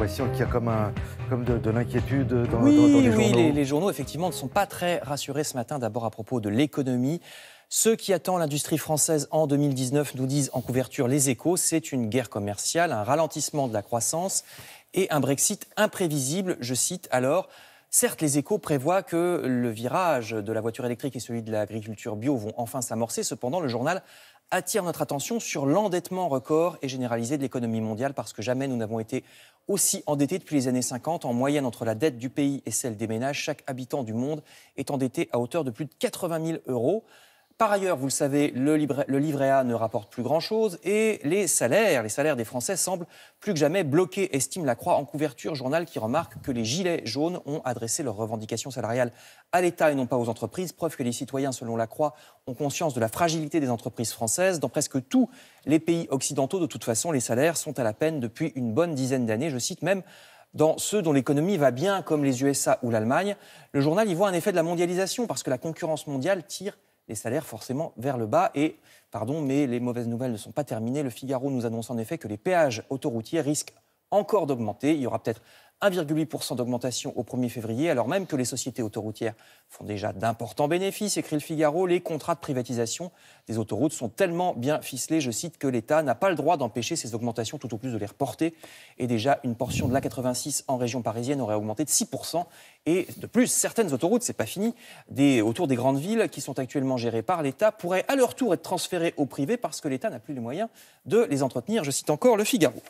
l'impression qu'il y a comme de l'inquiétude dans Oui, les oui, journaux. les journaux, effectivement, ne sont pas très rassurés ce matin, d'abord à propos de l'économie. Ceux qui attendent l'industrie française en 2019 nous disent en couverture Les Échos, c'est une guerre commerciale, un ralentissement de la croissance et un Brexit imprévisible. Je cite alors, certes, Les Échos prévoient que le virage de la voiture électrique et celui de l'agriculture bio vont enfin s'amorcer. Cependant, le journal attire notre attention sur l'endettement record et généralisé de l'économie mondiale parce que jamais nous n'avons été aussi endettés depuis les années 50. En moyenne, entre la dette du pays et celle des ménages, chaque habitant du monde est endetté à hauteur de plus de 80 000 euros. Par ailleurs, vous le savez, le livret A ne rapporte plus grand-chose et les salaires des Français semblent plus que jamais bloqués, estime La Croix en couverture, journal qui remarque que les gilets jaunes ont adressé leurs revendications salariales à l'État et non pas aux entreprises. Preuve que les citoyens, selon La Croix, ont conscience de la fragilité des entreprises françaises. Dans presque tous les pays occidentaux, de toute façon, les salaires sont à la peine depuis une bonne dizaine d'années. Je cite même dans ceux dont l'économie va bien, comme les USA ou l'Allemagne. Le journal y voit un effet de la mondialisation parce que la concurrence mondiale tire les salaires forcément vers le bas. Et, pardon, mais les mauvaises nouvelles ne sont pas terminées. Le Figaro nous annonce en effet que les péages autoroutiers risquent encore d'augmenter. Il y aura peut-être 1,8% d'augmentation au 1er février, alors même que les sociétés autoroutières font déjà d'importants bénéfices, écrit le Figaro. Les contrats de privatisation des autoroutes sont tellement bien ficelés, je cite, que l'État n'a pas le droit d'empêcher ces augmentations, tout au plus de les reporter. Et déjà, une portion de l'A86 en région parisienne aurait augmenté de 6%. Et de plus, certaines autoroutes, c'est pas fini, autour des grandes villes qui sont actuellement gérées par l'État, pourraient à leur tour être transférées au privé parce que l'État n'a plus les moyens de les entretenir. Je cite encore le Figaro.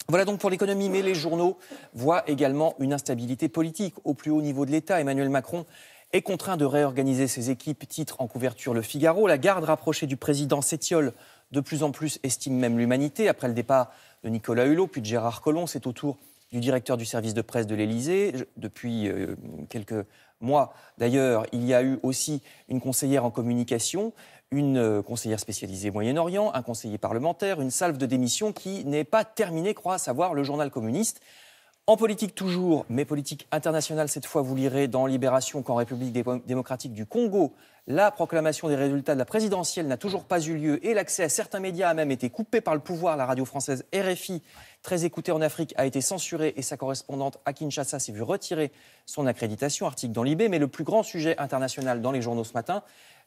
Voilà donc pour l'économie, mais les journaux voient également une instabilité politique au plus haut niveau de l'État. Emmanuel Macron est contraint de réorganiser ses équipes, titre en couverture Le Figaro. La garde rapprochée du président s'étiole de plus en plus, estime même l'Humanité. Après le départ de Nicolas Hulot, puis de Gérard Collomb, c'est au tour du directeur du service de presse de l'Élysée. Depuis quelques mois, d'ailleurs, il y a eu aussi une conseillère en communication, une conseillère spécialisée Moyen-Orient, un conseiller parlementaire, une salve de démission qui n'est pas terminée, croit savoir le journal communiste. En politique toujours, mais politique internationale cette fois, vous lirez dans Libération qu'en République démocratique du Congo, la proclamation des résultats de la présidentielle n'a toujours pas eu lieu et l'accès à certains médias a même été coupé par le pouvoir. La radio française RFI, très écoutée en Afrique, a été censurée et sa correspondante à Kinshasa s'est vue retirer son accréditation, article dans Libé. Mais le plus grand sujet international dans les journaux ce matin,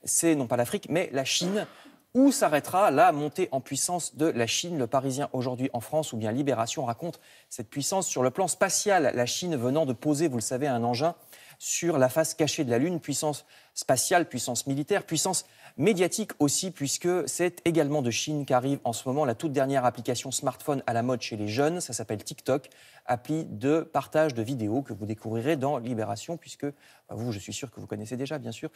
c'est non pas l'Afrique, mais la Chine. Où s'arrêtera la montée en puissance de la Chine? Le Parisien aujourd'hui en France ou bien Libération raconte cette puissance sur le plan spatial. La Chine venant de poser, vous le savez, un engin sur la face cachée de la Lune. Puissance spatiale, puissance militaire, puissance médiatique aussi, puisque c'est également de Chine qu'arrive en ce moment la toute dernière application smartphone à la mode chez les jeunes. Ça s'appelle TikTok, appli de partage de vidéos que vous découvrirez dans Libération, puisque vous, je suis sûr que vous connaissez déjà, bien sûr,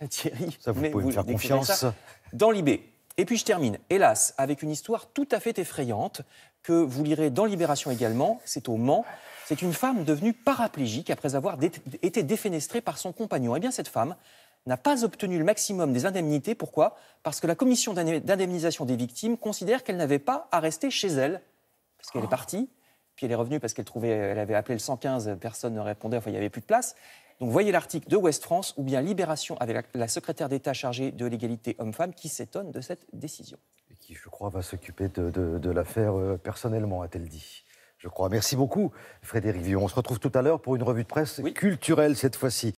Thierry. Ça, vous pouvez me faire confiance. Dans Libé. Et puis je termine, hélas, avec une histoire tout à fait effrayante que vous lirez dans Libération également. C'est au Mans. C'est une femme devenue paraplégique après avoir été défenestrée par son compagnon. Eh bien, cette femme n'a pas obtenu le maximum des indemnités. Pourquoi? Parce que la commission d'indemnisation des victimes considère qu'elle n'avait pas à rester chez elle. Parce qu'elle est partie, puis elle est revenue parce elle avait appelé le 115, personne ne répondait, enfin il n'y avait plus de place. Donc voyez l'article de Ouest France ou bien Libération avec la secrétaire d'État chargée de l'égalité homme-femme qui s'étonne de cette décision. Et qui, je crois, va s'occuper de l'affaire personnellement, a-t-elle dit. Je crois. Merci beaucoup, Frédéric Villon. On se retrouve tout à l'heure pour une revue de presse culturelle cette fois-ci.